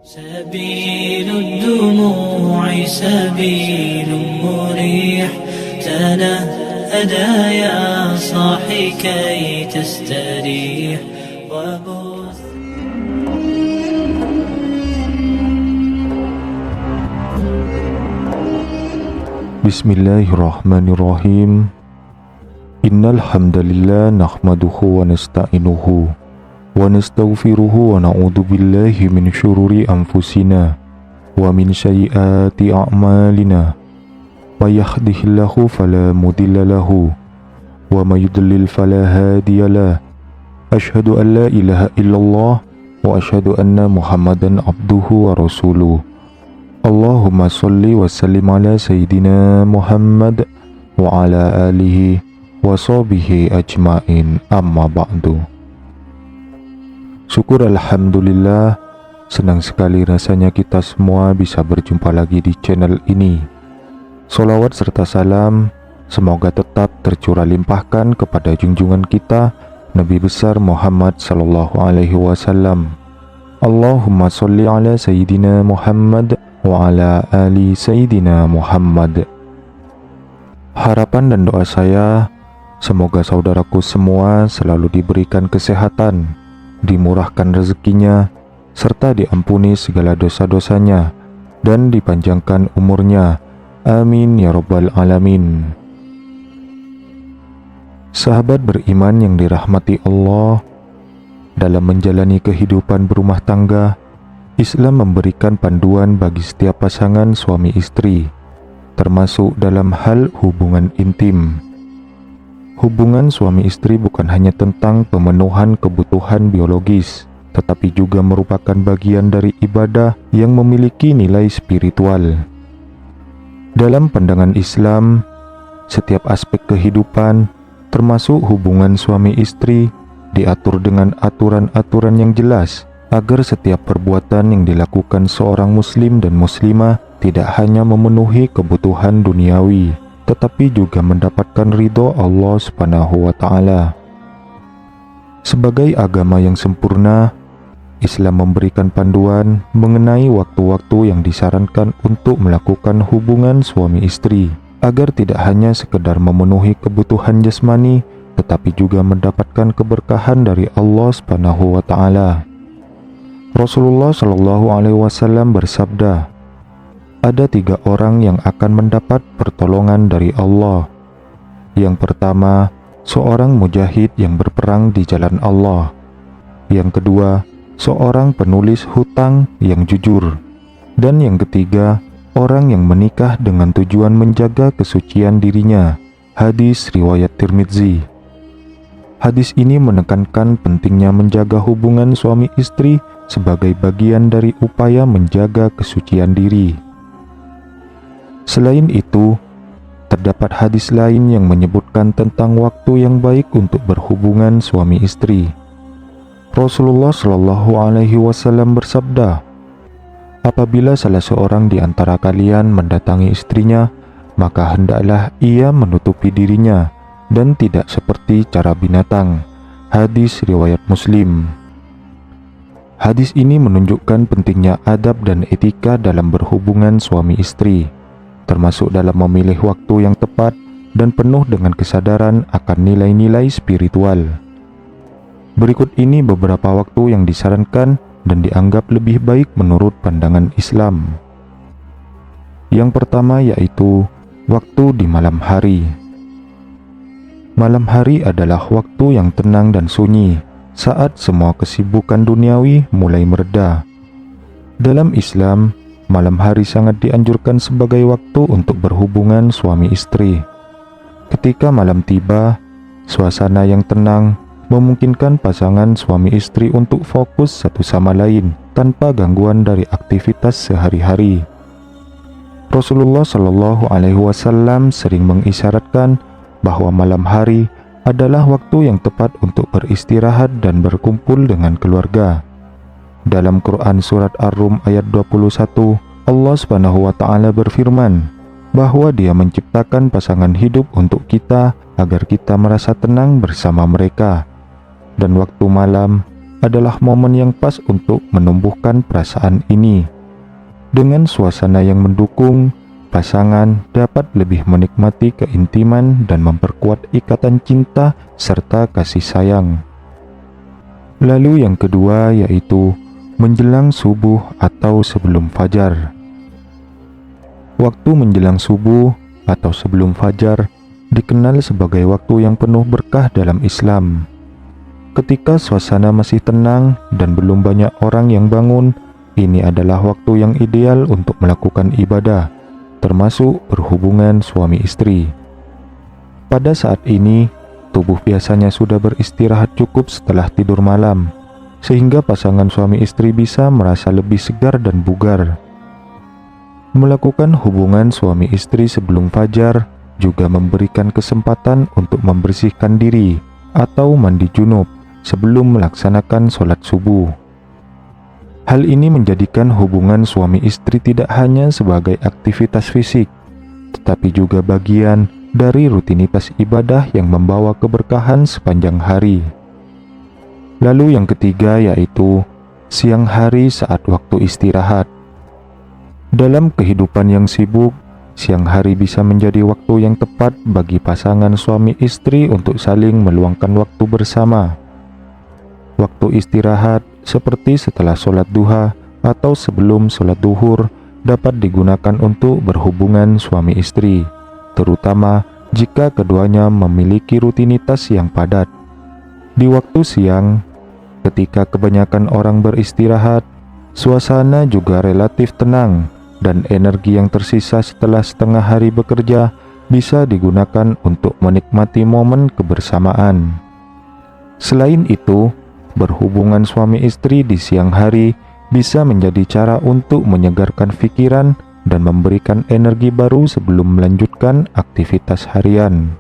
سبيل الدموع سبيل مريح تنهدى يا صاحي كي تستريح وبث Bismillahirrahmanirrahim. Innal hamdalillah nahmaduhu wa nasta'inuhu wa nastaghfiruhu wa na'udzu billahi min syururi anfusina wa min sayyiati a'malina. May yahdihillahu fala mudilla lahu wa may yudlil fala hadiyalah. Asyhadu an la ilaha illallah wa asyhadu anna Muhammadan abduhu wa rasuluh. Allahumma salli wa sallim ala Sayyidina Muhammad wa ala alihi wa sahbihi ajmain, amma ba'du. Syukur alhamdulillah, senang sekali rasanya kita semua bisa berjumpa lagi di channel ini. Sholawat serta salam semoga tetap tercurah limpahkan kepada junjungan kita Nabi besar Muhammad sallallahu alaihi wasallam. Allahumma salli ala Sayyidina Muhammad wa ala ali Sayyidina Muhammad. Harapan dan doa saya, semoga saudaraku semua selalu diberikan kesehatan, dimurahkan rezekinya, serta diampuni segala dosa-dosanya, dan dipanjangkan umurnya. Amin ya rabbal alamin. Sahabat beriman yang dirahmati Allah, dalam menjalani kehidupan berumah tangga, Islam memberikan panduan bagi setiap pasangan suami istri, termasuk dalam hal hubungan intim. Hubungan suami istri bukan hanya tentang pemenuhan kebutuhan biologis, tetapi juga merupakan bagian dari ibadah yang memiliki nilai spiritual. Dalam pandangan Islam, setiap aspek kehidupan, termasuk hubungan suami istri, diatur dengan aturan-aturan yang jelas, agar setiap perbuatan yang dilakukan seorang muslim dan muslimah tidak hanya memenuhi kebutuhan duniawi, tetapi juga mendapatkan ridho Allah Subhanahu wa Ta'ala. Sebagai agama yang sempurna, Islam memberikan panduan mengenai waktu-waktu yang disarankan untuk melakukan hubungan suami istri, agar tidak hanya sekedar memenuhi kebutuhan jasmani, tetapi juga mendapatkan keberkahan dari Allah Subhanahu wa Ta'ala. Rasulullah Shallallahu Alaihi Wasallam bersabda, ada 3 orang yang akan mendapat pertolongan dari Allah. Yang pertama, seorang mujahid yang berperang di jalan Allah. Yang kedua, seorang penulis hutang yang jujur. Dan yang ketiga, orang yang menikah dengan tujuan menjaga kesucian dirinya. Hadis riwayat Tirmidzi. Hadis ini menekankan pentingnya menjaga hubungan suami istri sebagai bagian dari upaya menjaga kesucian diri. Selain itu, terdapat hadis lain yang menyebutkan tentang waktu yang baik untuk berhubungan suami istri. Rasulullah Shallallahu Alaihi Wasallam bersabda, apabila salah seorang di antara kalian mendatangi istrinya, maka hendaklah ia menutupi dirinya dan tidak seperti cara binatang. Hadis riwayat Muslim. Hadis ini menunjukkan pentingnya adab dan etika dalam berhubungan suami istri, termasuk dalam memilih waktu yang tepat dan penuh dengan kesadaran akan nilai-nilai spiritual. Berikut ini beberapa waktu yang disarankan dan dianggap lebih baik menurut pandangan Islam. Yang pertama yaitu waktu di malam hari. Malam hari adalah waktu yang tenang dan sunyi, saat semua kesibukan duniawi mulai mereda. Dalam Islam, malam hari sangat dianjurkan sebagai waktu untuk berhubungan suami istri. Ketika malam tiba, suasana yang tenang memungkinkan pasangan suami istri untuk fokus satu sama lain tanpa gangguan dari aktivitas sehari-hari. Rasulullah Shallallahu Alaihi Wasallam sering mengisyaratkan bahwa malam hari adalah waktu yang tepat untuk beristirahat dan berkumpul dengan keluarga. Dalam Quran Surat Ar-Rum ayat 21, Allah Subhanahu wa Ta'ala berfirman bahwa Dia menciptakan pasangan hidup untuk kita agar kita merasa tenang bersama mereka. Dan waktu malam adalah momen yang pas untuk menumbuhkan perasaan ini. Dengan suasana yang mendukung, pasangan dapat lebih menikmati keintiman dan memperkuat ikatan cinta serta kasih sayang. Lalu yang kedua yaitu menjelang subuh atau sebelum fajar. Waktu menjelang subuh atau sebelum fajar dikenal sebagai waktu yang penuh berkah dalam Islam. Ketika suasana masih tenang dan belum banyak orang yang bangun, ini adalah waktu yang ideal untuk melakukan ibadah, termasuk berhubungan suami istri. Pada saat ini, tubuh biasanya sudah beristirahat cukup setelah tidur malam, sehingga pasangan suami istri bisa merasa lebih segar dan bugar. Melakukan hubungan suami istri sebelum fajar juga memberikan kesempatan untuk membersihkan diri atau mandi junub sebelum melaksanakan sholat subuh. Hal ini menjadikan hubungan suami istri tidak hanya sebagai aktivitas fisik, tetapi juga bagian dari rutinitas ibadah yang membawa keberkahan sepanjang hari. Lalu yang ketiga yaitu siang hari saat waktu istirahat. Dalam kehidupan yang sibuk, siang hari bisa menjadi waktu yang tepat bagi pasangan suami istri untuk saling meluangkan waktu bersama. Waktu istirahat seperti setelah sholat duha atau sebelum sholat duhur dapat digunakan untuk berhubungan suami istri, terutama jika keduanya memiliki rutinitas yang padat. Di waktu siang, ketika kebanyakan orang beristirahat, suasana juga relatif tenang dan energi yang tersisa setelah setengah hari bekerja bisa digunakan untuk menikmati momen kebersamaan. Selain itu, berhubungan suami istri di siang hari bisa menjadi cara untuk menyegarkan pikiran dan memberikan energi baru sebelum melanjutkan aktivitas harian.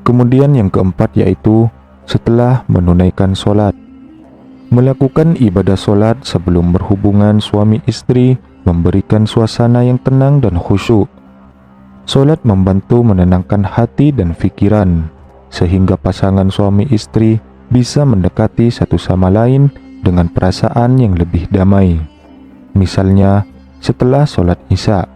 Kemudian yang keempat yaitu setelah menunaikan sholat. Melakukan ibadah sholat sebelum berhubungan suami istri memberikan suasana yang tenang dan khusyuk. Sholat membantu menenangkan hati dan pikiran, sehingga pasangan suami istri bisa mendekati satu sama lain dengan perasaan yang lebih damai. Misalnya, setelah sholat isya,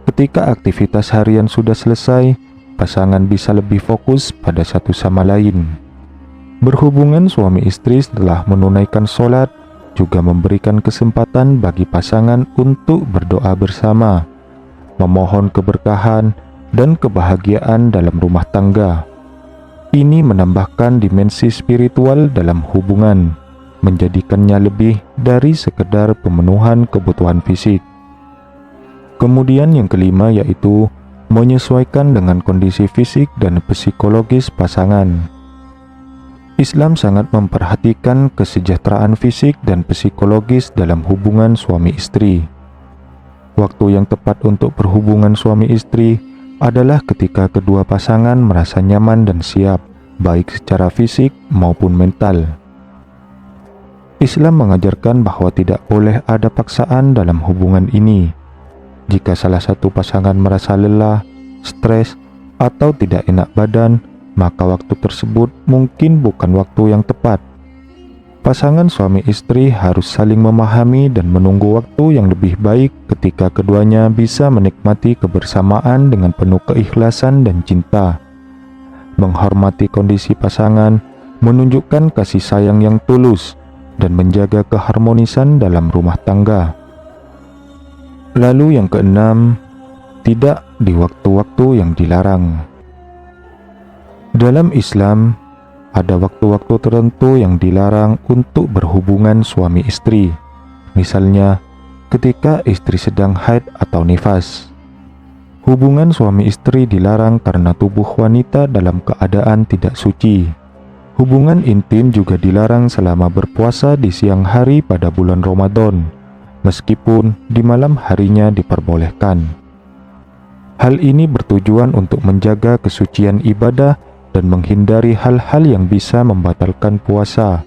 ketika aktivitas harian sudah selesai, pasangan bisa lebih fokus pada satu sama lain. Berhubungan suami istri setelah menunaikan sholat juga memberikan kesempatan bagi pasangan untuk berdoa bersama, memohon keberkahan dan kebahagiaan dalam rumah tangga. Ini menambahkan dimensi spiritual dalam hubungan, menjadikannya lebih dari sekedar pemenuhan kebutuhan fisik. Kemudian yang kelima yaitu menyesuaikan dengan kondisi fisik dan psikologis pasangan. Islam sangat memperhatikan kesejahteraan fisik dan psikologis dalam hubungan suami istri. Waktu yang tepat untuk berhubungan suami istri adalah ketika kedua pasangan merasa nyaman dan siap, baik secara fisik maupun mental. Islam mengajarkan bahwa tidak boleh ada paksaan dalam hubungan ini. Jika salah satu pasangan merasa lelah, stres, atau tidak enak badan, maka waktu tersebut mungkin bukan waktu yang tepat. Pasangan suami istri harus saling memahami dan menunggu waktu yang lebih baik ketika keduanya bisa menikmati kebersamaan dengan penuh keikhlasan dan cinta. Menghormati kondisi pasangan, menunjukkan kasih sayang yang tulus, dan menjaga keharmonisan dalam rumah tangga. Lalu yang keenam, tidak di waktu-waktu yang dilarang. Dalam Islam, ada waktu-waktu tertentu yang dilarang untuk berhubungan suami istri. Misalnya, ketika istri sedang haid atau nifas. Hubungan suami istri dilarang karena tubuh wanita dalam keadaan tidak suci. Hubungan intim juga dilarang selama berpuasa di siang hari pada bulan Ramadan, meskipun di malam harinya diperbolehkan. Hal ini bertujuan untuk menjaga kesucian ibadah dan menghindari hal-hal yang bisa membatalkan puasa.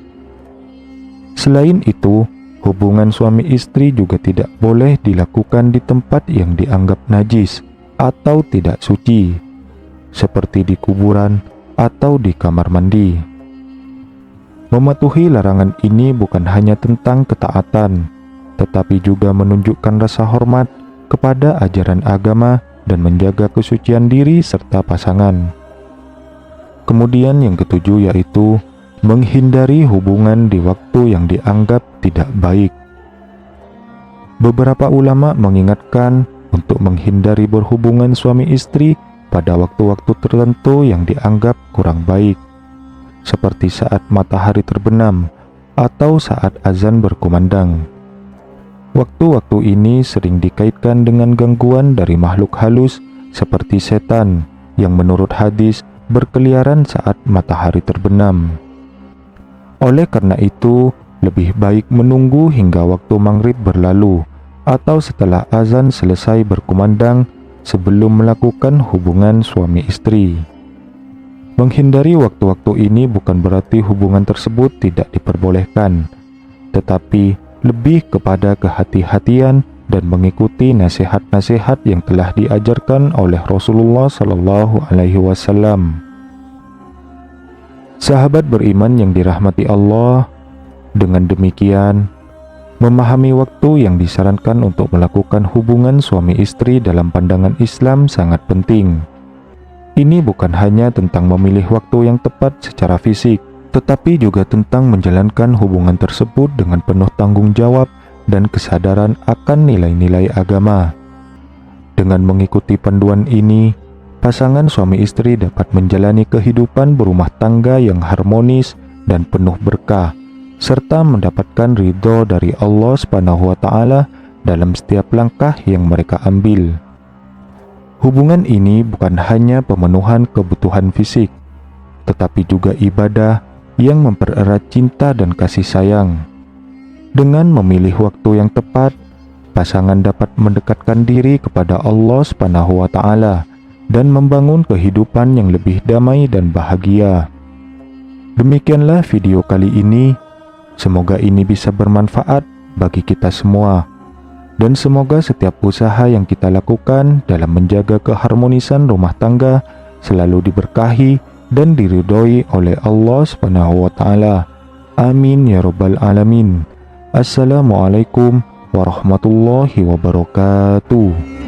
Selain itu, hubungan suami istri juga tidak boleh dilakukan di tempat yang dianggap najis atau tidak suci, seperti di kuburan atau di kamar mandi. Mematuhi larangan ini bukan hanya tentang ketaatan, tetapi juga menunjukkan rasa hormat kepada ajaran agama dan menjaga kesucian diri serta pasangan. Kemudian yang ketujuh yaitu menghindari hubungan di waktu yang dianggap tidak baik. Beberapa ulama mengingatkan untuk menghindari berhubungan suami istri pada waktu-waktu tertentu yang dianggap kurang baik, seperti saat matahari terbenam atau saat azan berkumandang. Waktu-waktu ini sering dikaitkan dengan gangguan dari makhluk halus seperti setan yang menurut hadis berkeliaran saat matahari terbenam. Oleh karena itu, lebih baik menunggu hingga waktu maghrib berlalu atau setelah azan selesai berkumandang sebelum melakukan hubungan suami istri. Menghindari waktu-waktu ini bukan berarti hubungan tersebut tidak diperbolehkan, tetapi lebih kepada kehati-hatian dan mengikuti nasihat-nasihat yang telah diajarkan oleh Rasulullah SAW. Sahabat beriman yang dirahmati Allah, dengan demikian, memahami waktu yang disarankan untuk melakukan hubungan suami istri dalam pandangan Islam sangat penting. Ini bukan hanya tentang memilih waktu yang tepat secara fisik, tetapi juga tentang menjalankan hubungan tersebut dengan penuh tanggung jawab dan kesadaran akan nilai-nilai agama. Dengan mengikuti panduan ini, pasangan suami istri dapat menjalani kehidupan berumah tangga yang harmonis dan penuh berkah, serta mendapatkan ridho dari Allah SWT dalam setiap langkah yang mereka ambil. Hubungan ini bukan hanya pemenuhan kebutuhan fisik, tetapi juga ibadah yang mempererat cinta dan kasih sayang. Dengan memilih waktu yang tepat, pasangan dapat mendekatkan diri kepada Allah SWT dan membangun kehidupan yang lebih damai dan bahagia. Demikianlah video kali ini. Semoga ini bisa bermanfaat bagi kita semua. Dan semoga setiap usaha yang kita lakukan dalam menjaga keharmonisan rumah tangga selalu diberkahi dan diridhoi oleh Allah SWT. Amin ya rabbal alamin. Assalamualaikum warahmatullahi wabarakatuh.